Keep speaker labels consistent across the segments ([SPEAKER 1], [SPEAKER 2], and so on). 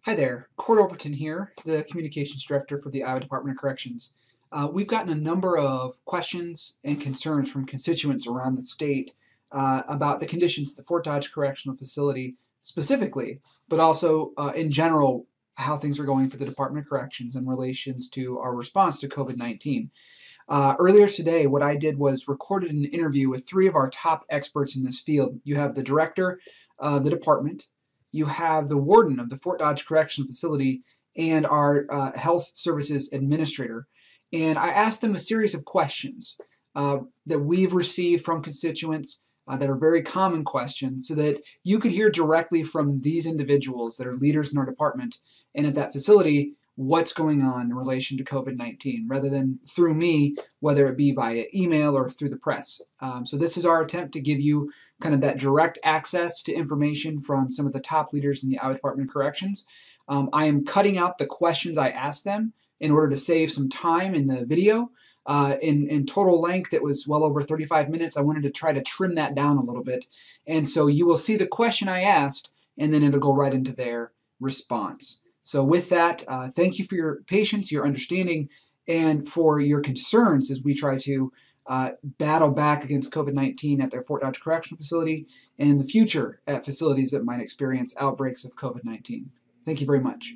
[SPEAKER 1] Hi there, Cord Overton here, the Communications Director for the Iowa Department of Corrections. We've gotten a number of questions and concerns from constituents around the state about the conditions at the Fort Dodge Correctional Facility specifically, but also in general, how things are going for the Department of Corrections in relations to our response to COVID-19. Earlier today, what I did was recorded an interview with three of our top experts in this field. You have the director of the department, you have the warden of the Fort Dodge Correctional Facility, and our health services administrator. And I asked them a series of questions that we've received from constituents that are very common questions so that you could hear directly from these individuals that are leaders in our department and at that facility what's going on in relation to COVID-19 rather than through me, whether it be via email or through the press. So this is our attempt to give you kind of that direct access to information from some of the top leaders in the Iowa Department of Corrections. I am cutting out the questions I asked them in order to save some time in the video. In total length, it was well over 35 minutes. I wanted to try to trim that down a little bit. And so you will see the question I asked, and then it'll go right into their response. So with that, thank you for your patience, your understanding, and for your concerns as we try to battle back against COVID-19 at their Fort Dodge Correctional Facility and in the future at facilities that might experience outbreaks of COVID-19. Thank you very much.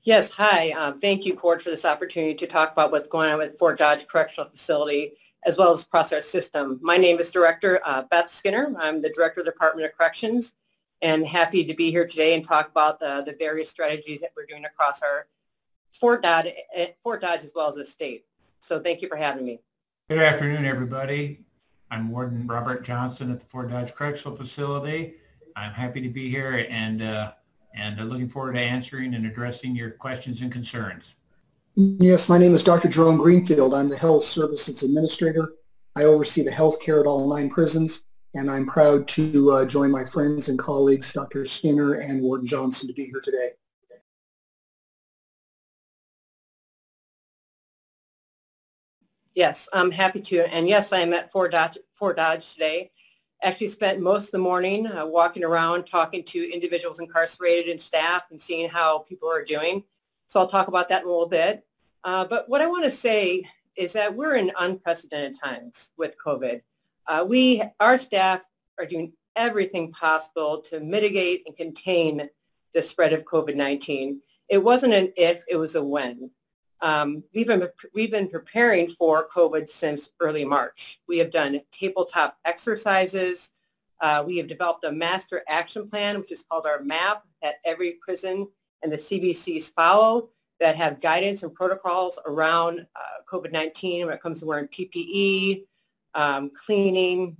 [SPEAKER 2] Yes, hi. Thank you, Cord, for this opportunity to talk about what's going on with Fort Dodge Correctional Facility as well as across our system. My name is Director Beth Skinner. I'm the Director of the Department of Corrections and happy to be here today and talk about the various strategies that we're doing across our Fort Dodge as well as the state. So thank you for having me.
[SPEAKER 3] Good afternoon, everybody. I'm Warden Robert Johnson at the Fort Dodge Correctional Facility. I'm happy to be here and looking forward to answering and addressing your questions and concerns.
[SPEAKER 4] Yes, my name is Dr. Jerome Greenfield. I'm the Health Services Administrator. I oversee the health care at all 9 prisons, and I'm proud to join my friends and colleagues, Dr. Skinner and Warden Johnson, to be here today.
[SPEAKER 2] Yes, I'm happy to. And yes, I'm at Fort Dodge today. Actually spent most of the morning walking around talking to individuals incarcerated and staff and seeing how people are doing. So I'll talk about that in a little bit. But what I want to say is that we're in unprecedented times with COVID. Our staff are doing everything possible to mitigate and contain the spread of COVID-19. It wasn't an if, it was a when. We've been preparing for COVID since early March. We have done tabletop exercises. We have developed a master action plan, which is called our MAP, that every prison and the CBCs follow, that have guidance and protocols around COVID-19 when it comes to wearing PPE, cleaning,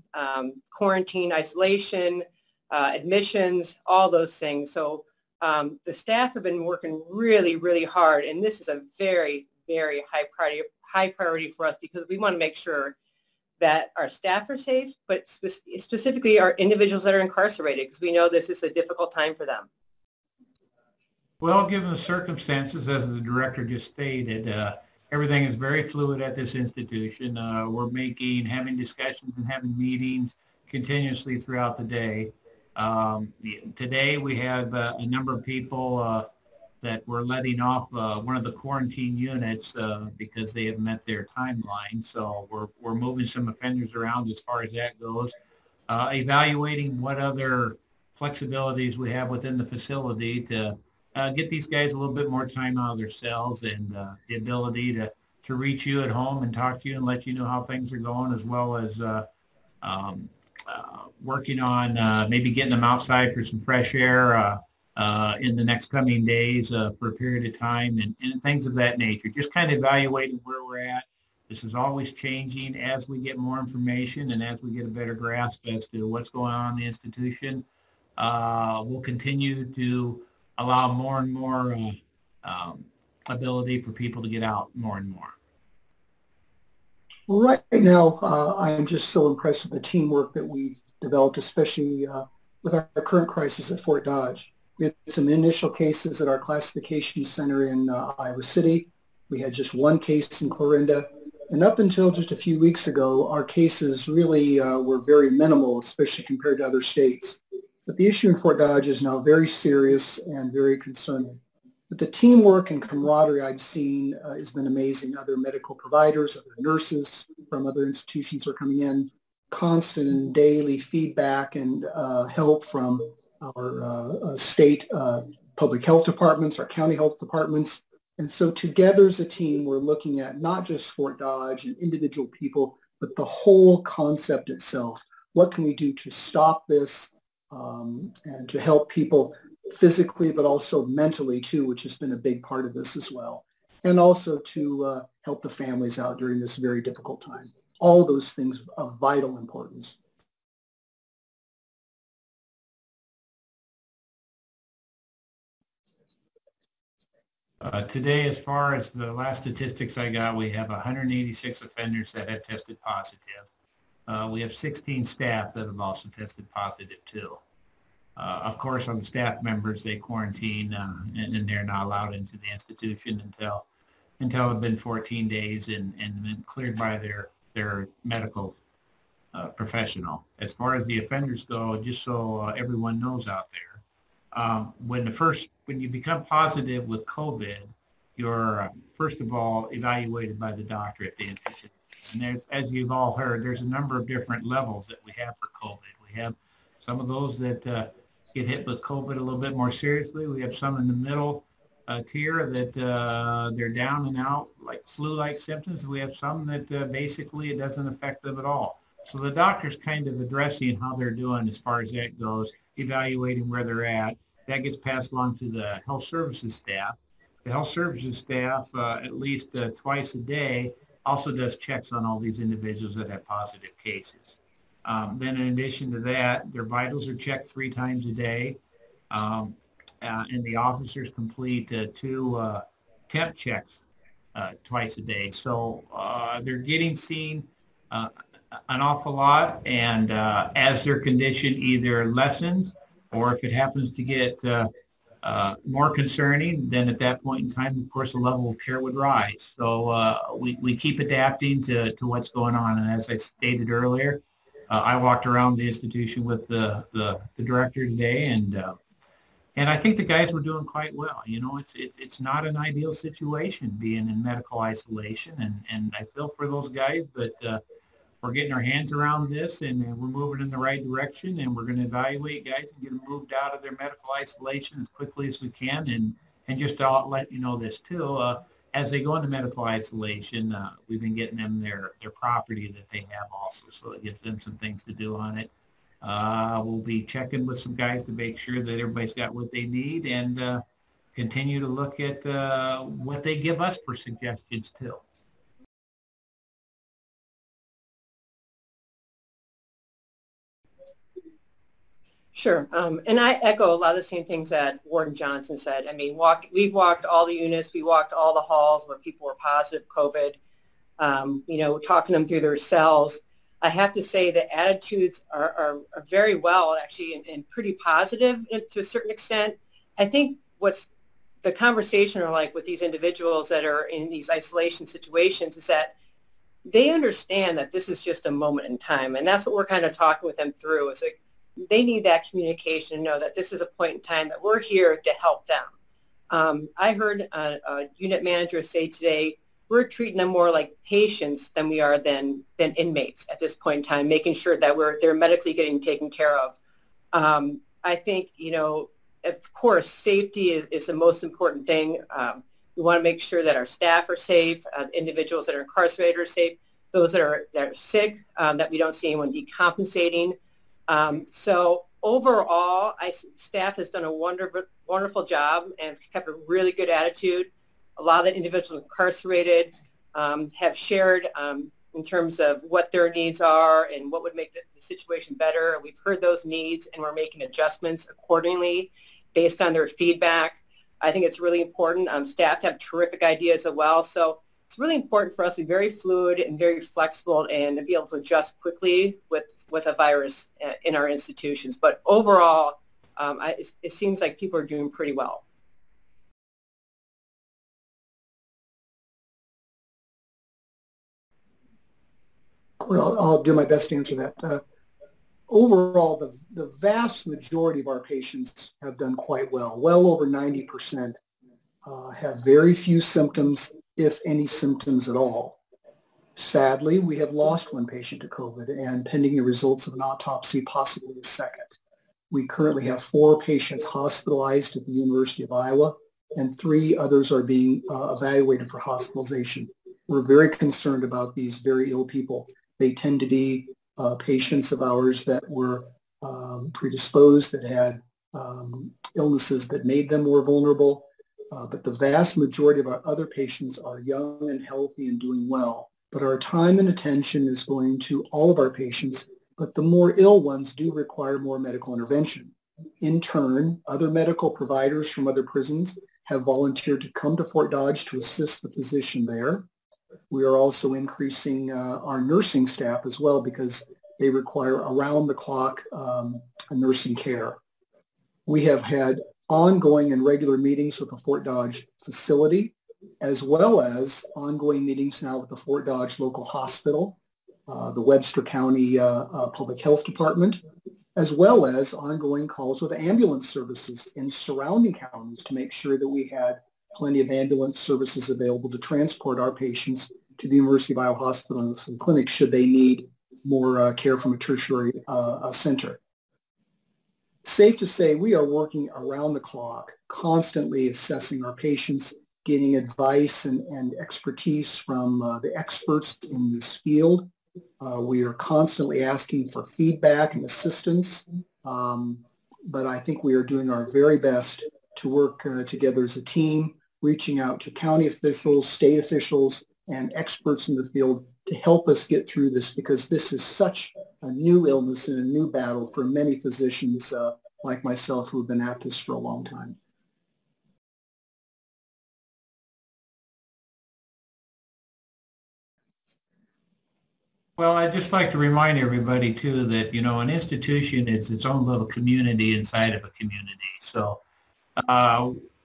[SPEAKER 2] quarantine, isolation, admissions, all those things. So the staff have been working really, really hard, and this is a very, very high priority for us because we want to make sure that our staff are safe, but specifically our individuals that are incarcerated, because we know this is a difficult time for them.
[SPEAKER 3] Well, given the circumstances, as the director just stated, everything is very fluid at this institution. We're having discussions and having meetings continuously throughout the day. Today we have a number of people that we're letting off one of the quarantine units because they have met their timeline. So we're moving some offenders around as far as that goes, evaluating what other flexibilities we have within the facility to get these guys a little bit more time out of their cells and the ability to reach you at home and talk to you and let you know how things are going, as well as working on maybe getting them outside for some fresh air in the next coming days for a period of time and things of that nature. Just kind of evaluating where we're at. This is always changing as we get more information and as we get a better grasp as to what's going on in the institution. We'll continue to allow more and more ability for people to get out more and more.
[SPEAKER 4] Well, right now, I'm just so impressed with the teamwork that we've developed, especially with our current crisis at Fort Dodge. We had some initial cases at our classification center in Iowa City. We had just one case in Clarinda. And up until just a few weeks ago, our cases really were very minimal, especially compared to other states. But the issue in Fort Dodge is now very serious and very concerning. But the teamwork and camaraderie I've seen has been amazing. Other medical providers, other nurses from other institutions are coming in, constant and daily feedback and help from our state public health departments, our county health departments. And so together as a team, we're looking at not just Fort Dodge and individual people, but the whole concept itself. What can we do to stop this and to help people physically, but also mentally too, which has been a big part of this as well. And also to help the families out during this very difficult time. All those things of vital importance.
[SPEAKER 3] Today, as far as the last statistics I got, we have 186 offenders that have tested positive. We have 16 staff that have also tested positive too. Of course, on the staff members, they quarantine and they're not allowed into the institution until it's been 14 days and been cleared by their medical professional. As far as the offenders go, just so everyone knows out there, when you become positive with COVID, you're first of all evaluated by the doctor at the institution. And as you've all heard, there's a number of different levels that we have for COVID. We have some of those that get hit with COVID a little bit more seriously. We have some in the middle tier that they're down and out, like flu-like symptoms. We have some that basically it doesn't affect them at all. So the doctor's kind of addressing how they're doing as far as that goes, evaluating where they're at. That gets passed along to the health services staff. The health services staff, at least twice a day, also does checks on all these individuals that have positive cases. Then in addition to that, their vitals are checked 3 times a day. And the officers complete 2 temp checks twice a day. So they're getting seen an awful lot. And as their condition either lessens or if it happens to get more concerning, then at that point in time, of course, the level of care would rise. So we keep adapting to what's going on. And as I stated earlier, I walked around the institution with the director today, and I think the guys were doing quite well. You know, it's not an ideal situation being in medical isolation, and I feel for those guys, but we're getting our hands around this, and we're moving in the right direction, and we're going to evaluate guys and get them moved out of their medical isolation as quickly as we can. And just to let you know this too, as they go into medical isolation, we've been getting them their property that they have also, so it gives them some things to do on it. We'll be checking with some guys to make sure that everybody's got what they need, and continue to look at what they give us for suggestions too.
[SPEAKER 2] Sure. And I echo a lot of the same things that Warden Johnson said. I mean, we've walked all the units, we walked all the halls where people were positive COVID, you know, talking them through their cells. I have to say the attitudes are very well, actually, and pretty positive to a certain extent. I think what's the conversation are like with these individuals that are in these isolation situations is that they understand that this is just a moment in time. And that's what we're kind of talking with them through, is like, they need that communication to know that this is a point in time that we're here to help them. I heard a unit manager say today, we're treating them more like patients than we are than inmates at this point in time, making sure that they're medically getting taken care of. I think, you know, of course, safety is the most important thing. We want to make sure that our staff are safe, individuals that are incarcerated are safe, those that are sick, that we don't see anyone decompensating. So overall, staff has done a wonderful job and kept a really good attitude. A lot of the individuals incarcerated have shared in terms of what their needs are and what would make the situation better. We've heard those needs, and we're making adjustments accordingly based on their feedback. I think it's really important. Staff have terrific ideas as well. So it's really important for us to be very fluid and very flexible and to be able to adjust quickly with a virus in our institutions. But overall, it seems like people are doing pretty well.
[SPEAKER 4] I'll do my best to answer that. overall, the vast majority of our patients have done quite well. Well over 90% have very few symptoms, if any symptoms at all. Sadly, we have lost one patient to COVID, and pending the results of an autopsy, possibly a second. We currently have 4 patients hospitalized at the University of Iowa, and 3 others are being evaluated for hospitalization. We're very concerned about these very ill people. They tend to be patients of ours that were predisposed, that had illnesses that made them more vulnerable. But the vast majority of our other patients are young and healthy and doing well. But our time and attention is going to all of our patients, but the more ill ones do require more medical intervention. In turn, other medical providers from other prisons have volunteered to come to Fort Dodge to assist the physician there. We are also increasing our nursing staff as well, because they require around-the-clock nursing care. We have had ongoing and regular meetings with the Fort Dodge facility, as well as ongoing meetings now with the Fort Dodge local hospital, the Webster County Public Health Department, as well as ongoing calls with ambulance services in surrounding counties to make sure that we had plenty of ambulance services available to transport our patients to the University of Iowa hospitals and clinics should they need more care from a tertiary center. Safe to say, we are working around the clock, constantly assessing our patients, getting advice and expertise from the experts in this field. We are constantly asking for feedback and assistance, but I think we are doing our very best to work together as a team, reaching out to county officials, state officials, and experts in the field to help us get through this, because this is such a new illness and a new battle for many physicians like myself who have been at this for a long time.
[SPEAKER 3] Well, I'd just like to remind everybody too that, an institution is its own little community inside of a community. So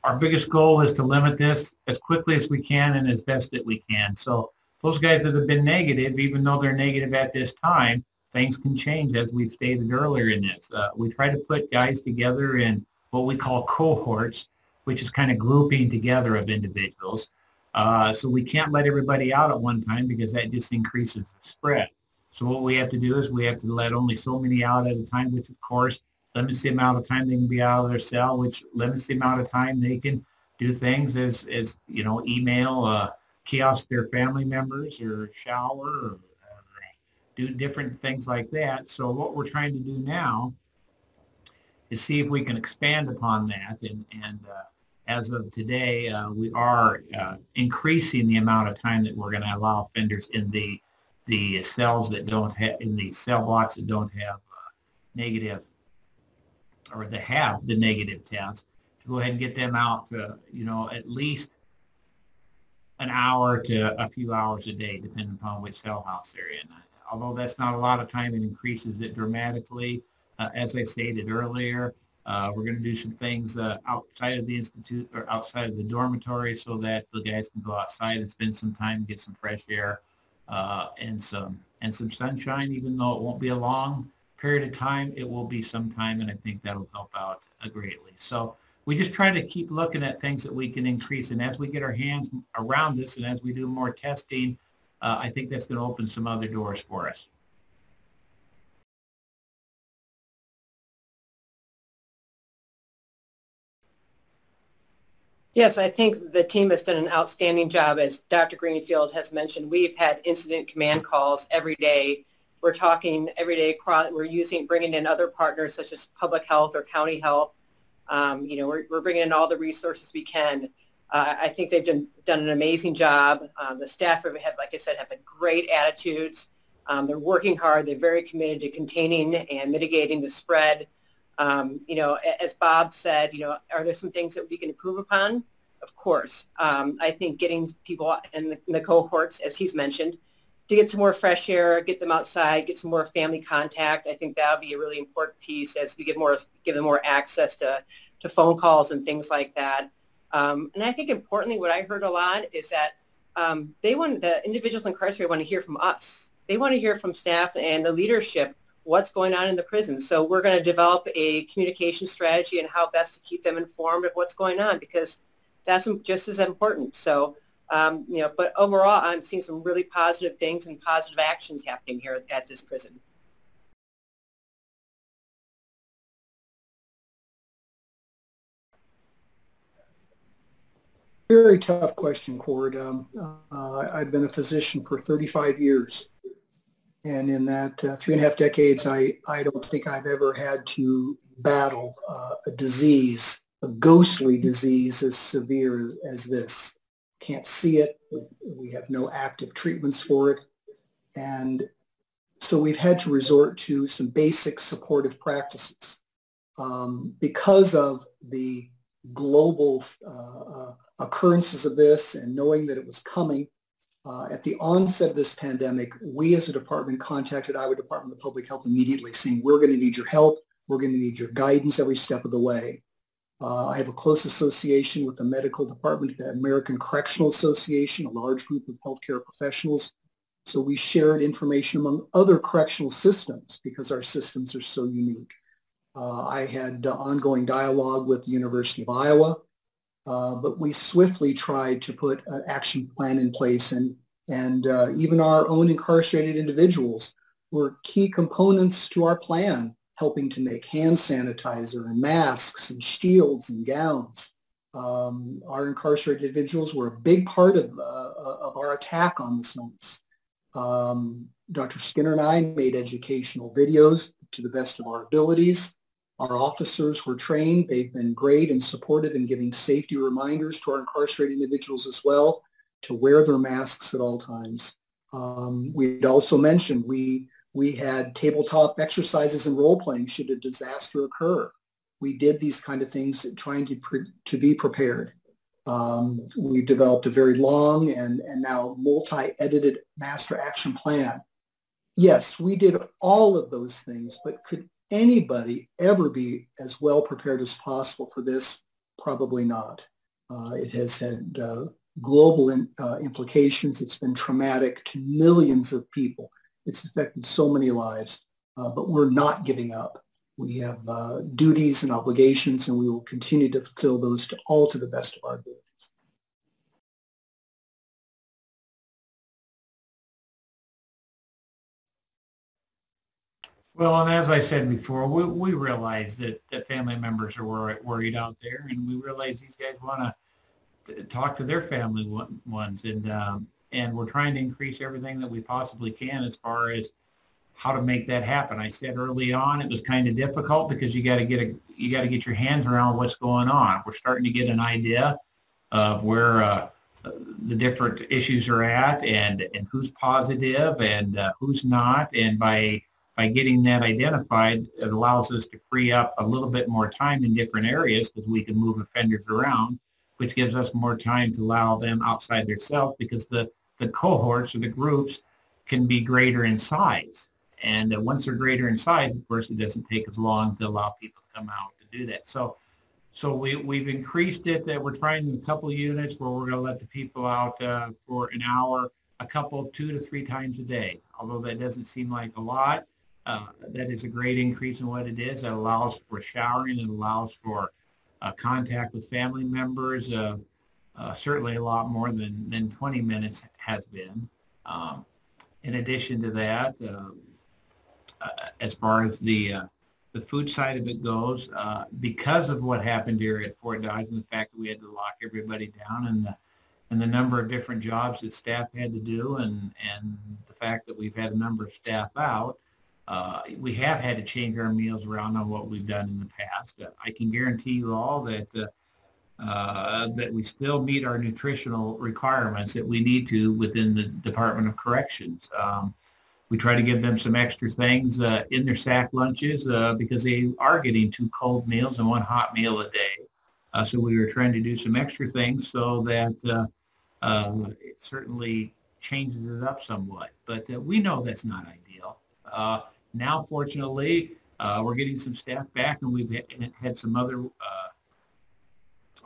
[SPEAKER 3] our biggest goal is to limit this as quickly as we can and as best that we can. So those guys that have been negative, even though they're negative at this time, things can change, as we've stated earlier in this. We try to put guys together in what we call cohorts, which is kind of grouping together of individuals. So we can't let everybody out at one time, because that just increases the spread. So what we have to do is we have to let only so many out at a time, which of course limits the amount of time they can be out of their cell, which limits the amount of time they can do things as email, kiosk their family members, or shower, or do different things like that. So what we're trying to do now is see if we can expand upon that. And as of today, we are increasing the amount of time that we're going to allow offenders in the cells that don't have, in the cell blocks that don't have negative, or that have the negative test, to go ahead and get them out to, at least an hour to a few hours a day, depending upon which cell house they're in. Although that's not a lot of time, it increases it dramatically. As I stated earlier, we're going to do some things outside of the institute, or outside of the dormitory, so that the guys can go outside and spend some time, get some fresh air, and some sunshine. Even though it won't be a long period of time, it will be some time, and I think that'll help out greatly. So we just try to keep looking at things that we can increase, and as we get our hands around this, and as we do more testing, I think that's going to open some other doors for us.
[SPEAKER 2] Yes, I think the team has done an outstanding job. As Dr. Greenfield has mentioned, we've had incident command calls every day. We're talking every day. We're bringing in other partners such as public health or county health. We're bringing in all the resources we can. I think they've done an amazing job. The staff have, like I said, have great attitudes. They're working hard. They're very committed to containing and mitigating the spread. As Bob said, are there some things that we can improve upon? Of course. I think getting people in the cohorts, as he's mentioned, to get some more fresh air, get them outside, get some more family contact. I think that'll be a really important piece as we give them more access to phone calls and things like that. And I think importantly, what I heard a lot is that the individuals incarcerated want to hear from us. They want to hear from staff and the leadership what's going on in the prison. So we're going to develop a communication strategy and how best to keep them informed of what's going on, because that's just as important. So, but overall, I'm seeing some really positive things and positive actions happening here at this prison.
[SPEAKER 4] Very tough question, Cord. I've been a physician for 35 years. And in that 3.5 decades, I don't think I've ever had to battle a disease, a ghostly disease as severe as this. Can't see it. We have no active treatments for it. And so we've had to resort to some basic supportive practices. Because of the global occurrences of this and knowing that it was coming, at the onset of this pandemic, we as a department contacted Iowa Department of Public Health immediately saying, we're going to need your help. We're going to need your guidance every step of the way. I have a close association with the medical department, the American Correctional Association, a large group of healthcare professionals. So we shared information among other correctional systems because our systems are so unique. I had ongoing dialogue with the University of Iowa, but we swiftly tried to put an action plan in place, and even our own incarcerated individuals were key components to our plan, helping to make hand sanitizer and masks and shields and gowns. Our incarcerated individuals were a big part of our attack on this illness. Dr. Skinner and I made educational videos to the best of our abilities. Our officers were trained. They've been great and supportive in giving safety reminders to our incarcerated individuals as well to wear their masks at all times. We'd also mentioned we had tabletop exercises and role-playing should a disaster occur. We did these kind of things trying to be prepared. We've developed a very long and now multi-edited master action plan. Yes, we did all of those things, but could anybody ever be as well prepared as possible for this? Probably not. It has had global implications. It's been traumatic to millions of people. It's affected so many lives, but we're not giving up. We have duties and obligations, and we will continue to fulfill those to the best of our abilities.
[SPEAKER 3] Well, and as I said before, we realize that family members are worried out there, and we realize these guys want to talk to their family ones, and we're trying to increase everything that we possibly can as far as how to make that happen. I said early on it was kind of difficult because you got to get your hands around what's going on. We're starting to get an idea of where the different issues are at, and who's positive and who's not, and by getting that identified, it allows us to free up a little bit more time in different areas because we can move offenders around, which gives us more time to allow them outside their cells because the cohorts or the groups can be greater in size. And once they're greater in size, of course, it doesn't take as long to allow people to come out to do that. So we've increased it. We're trying a couple of units where we're going to let the people out for an hour, a couple, 2 to 3 times a day. Although that doesn't seem like a lot, that is a great increase in what it is. That allows for showering. It allows for contact with family members, certainly a lot more than 20 minutes has been. In addition to that, as far as the food side of it goes, because of what happened here at Fort Dodge and the fact that we had to lock everybody down and the number of different jobs that staff had to do and the fact that we've had a number of staff out, we have had to change our meals around on what we've done in the past. I can guarantee you all that that we still meet our nutritional requirements that we need to within the Department of Corrections. We try to give them some extra things in their sack lunches because they are getting 2 cold meals and 1 hot meal a day. So we were trying to do some extra things so that it certainly changes it up somewhat. But we know that's not ideal. Now, fortunately, we're getting some staff back, and we've had some other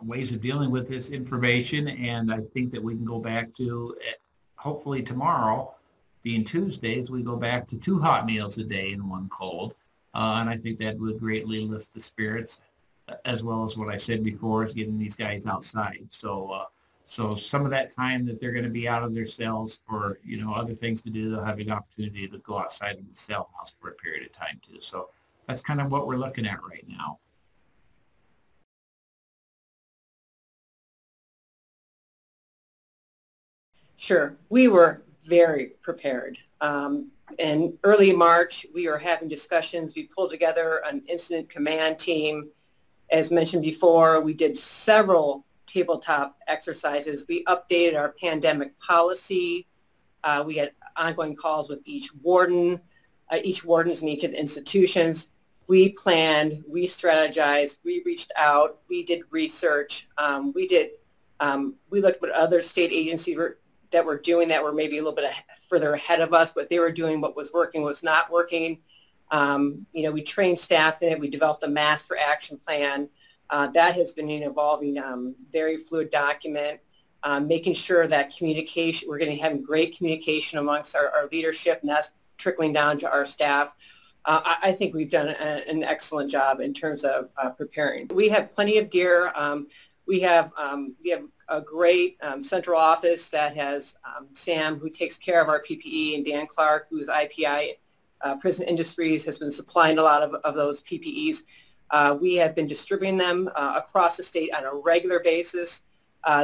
[SPEAKER 3] ways of dealing with this information, and I think that we can go back to, hopefully tomorrow, being Tuesdays, we go back to 2 hot meals a day and 1 cold. And I think that would greatly lift the spirits, as well as what I said before, is getting these guys outside. So some of that time that they're going to be out of their cells for, other things to do, they'll have an opportunity to go outside of the cell house for a period of time too. So that's kind of what we're looking at right now.
[SPEAKER 2] Sure. We were very prepared. In early March, we were having discussions. We pulled together an incident command team. As mentioned before, we did several tabletop exercises. We updated our pandemic policy. We had ongoing calls with each wardens in each of the institutions. We planned, we strategized, we reached out, we did research. We looked at what other state agencies that were doing that were maybe a little bit further ahead of us, but they were doing what was working, was not working. We trained staff in it. We developed a mask for action plan. That has been an evolving, very fluid document, making sure that communication, we're going to have great communication amongst our leadership, and that's trickling down to our staff. I think we've done an excellent job in terms of preparing. We have plenty of gear. We have a great central office that has Sam, who takes care of our PPE, and Dan Clark, who is IPI Prison Industries, has been supplying a lot of those PPEs. We have been distributing them across the state on a regular basis.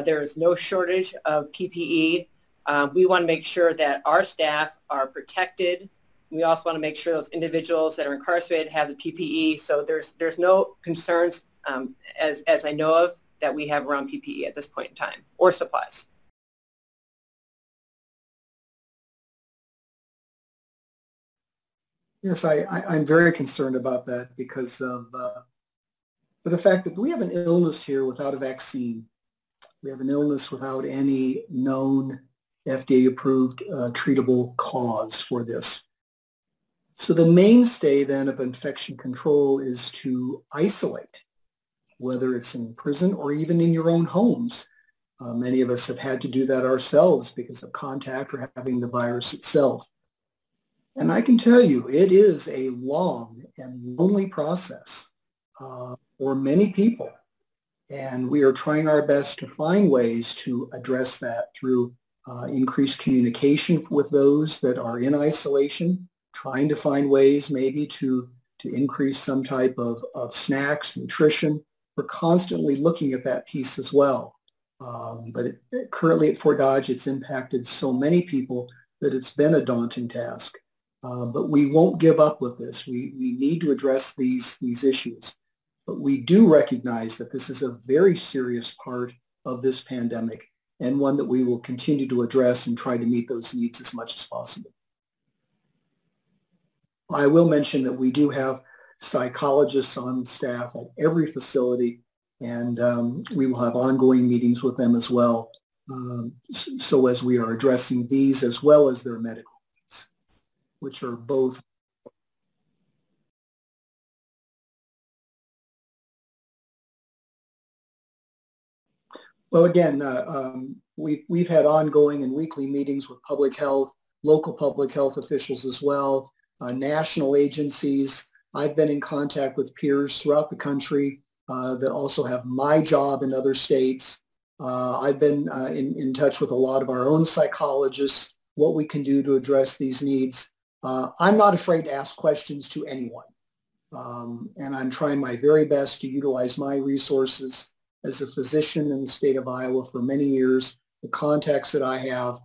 [SPEAKER 2] There is no shortage of PPE. We want to make sure that our staff are protected. We also want to make sure those individuals that are incarcerated have the PPE. So there's no concerns, as I know of, that we have around PPE at this point in time, or supplies.
[SPEAKER 4] Yes, I'm very concerned about that because of the fact that we have an illness here without a vaccine. We have an illness without any known FDA-approved treatable cause for this. So the mainstay then of infection control is to isolate, whether it's in prison or even in your own homes. Many of us have had to do that ourselves because of contact or having the virus itself. And I can tell you, it is a long and lonely process for many people. And we are trying our best to find ways to address that through increased communication with those that are in isolation, trying to find ways maybe to increase some type of snacks, nutrition. We're constantly looking at that piece as well. But currently at Fort Dodge, it's impacted so many people that it's been a daunting task. But we won't give up with this. We need to address these issues. But we do recognize that this is a very serious part of this pandemic, and one that we will continue to address and try to meet those needs as much as possible. I will mention that we do have psychologists on staff at every facility, and we will have ongoing meetings with them as well. So as we are addressing these as well as their medical needs, which are both. Well, again, we've had ongoing and weekly meetings with public health, local public health officials as well, national agencies. I've been in contact with peers throughout the country that also have my job in other states. I've been in touch with a lot of our own psychologists, what we can do to address these needs. I'm not afraid to ask questions to anyone. And I'm trying my very best to utilize my resources as a physician in the state of Iowa for many years, the contacts that I have,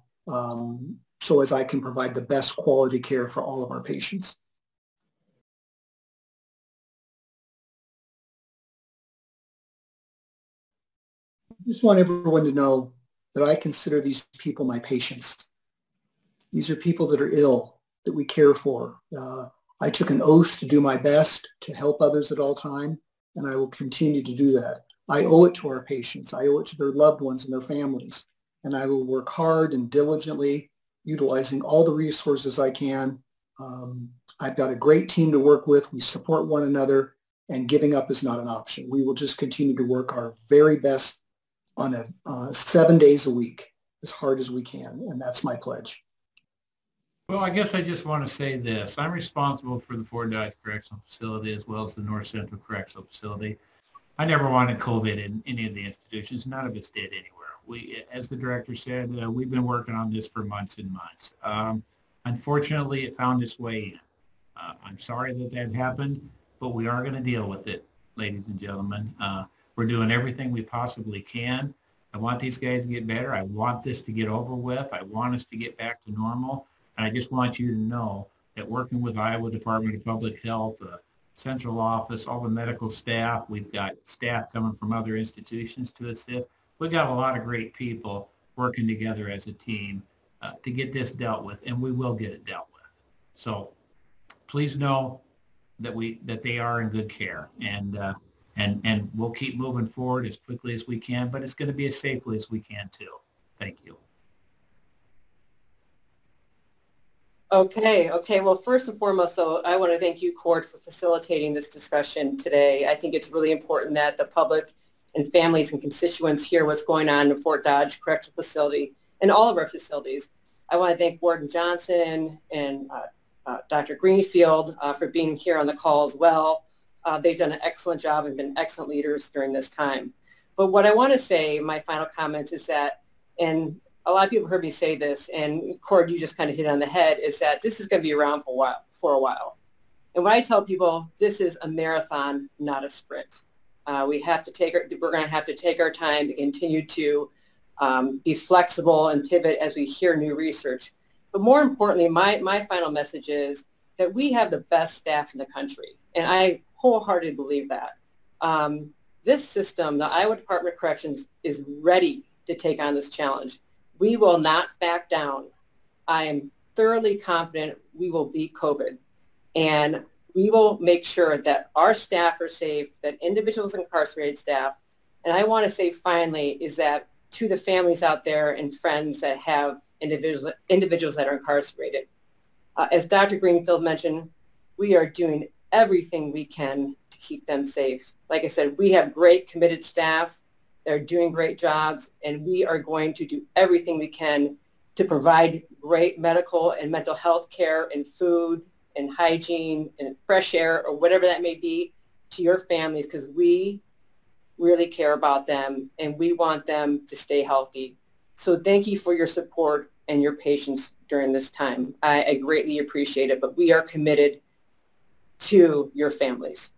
[SPEAKER 4] so as I can provide the best quality care for all of our patients. I just want everyone to know that I consider these people my patients. These are people that are ill, that we care for. I took an oath to do my best to help others at all time, and I will continue to do that. I owe it to our patients. I owe it to their loved ones and their families. And I will work hard and diligently, utilizing all the resources I can. I've got a great team to work with. We support one another, and giving up is not an option. We will just continue to work our very best on 7 days a week, as hard as we can. And that's my pledge.
[SPEAKER 3] Well, I guess I just want to say this. I'm responsible for the Fort Dodge Correctional Facility as well as the North Central Correctional Facility. I never wanted COVID in any of the institutions. None of us did anywhere. We, as the director said, we've been working on this for months and months. Unfortunately, it found its way in. I'm sorry that that happened, but we are going to deal with it, ladies and gentlemen. We're doing everything we possibly can. I want these guys to get better. I want this to get over with. I want us to get back to normal. And I just want you to know that working with Iowa Department of Public Health, central office, all the medical staff, we've got staff coming from other institutions to assist. We've got a lot of great people working together as a team to get this dealt with, and we will get it dealt with. So please know that they are in good care, and we'll keep moving forward as quickly as we can, but it's going to be as safely as we can too. Thank you.
[SPEAKER 2] Okay. Well, first and foremost, so I want to thank you, Cord, for facilitating this discussion today. I think it's really important that the public and families and constituents hear what's going on in Fort Dodge Correctional Facility and all of our facilities. I want to thank Warden Johnson and Dr. Greenfield for being here on the call as well. They've done an excellent job and been excellent leaders during this time. But what I want to say, my final comments, is that, and a lot of people heard me say this, and Cord, you just kind of hit it on the head, is that this is going to be around for a while. And when I tell people this is a marathon, not a sprint, we're going to have to take our time to continue to be flexible and pivot as we hear new research. But more importantly, my final message is that we have the best staff in the country, and I wholeheartedly believe that. This system, the Iowa Department of Corrections, is ready to take on this challenge. We will not back down. I am thoroughly confident we will beat COVID, and we will make sure that our staff are safe, that individuals, incarcerated staff, and I want to say finally is that to the families out there and friends that have individuals that are incarcerated. As Dr. Greenfield mentioned, we are doing everything we can to keep them safe. Like I said, we have great committed staff. They're doing great jobs, and we are going to do everything we can to provide great medical and mental health care and food and hygiene and fresh air or whatever that may be to your families, because we really care about them and we want them to stay healthy. So thank you for your support and your patience during this time. I greatly appreciate it, but we are committed to your families.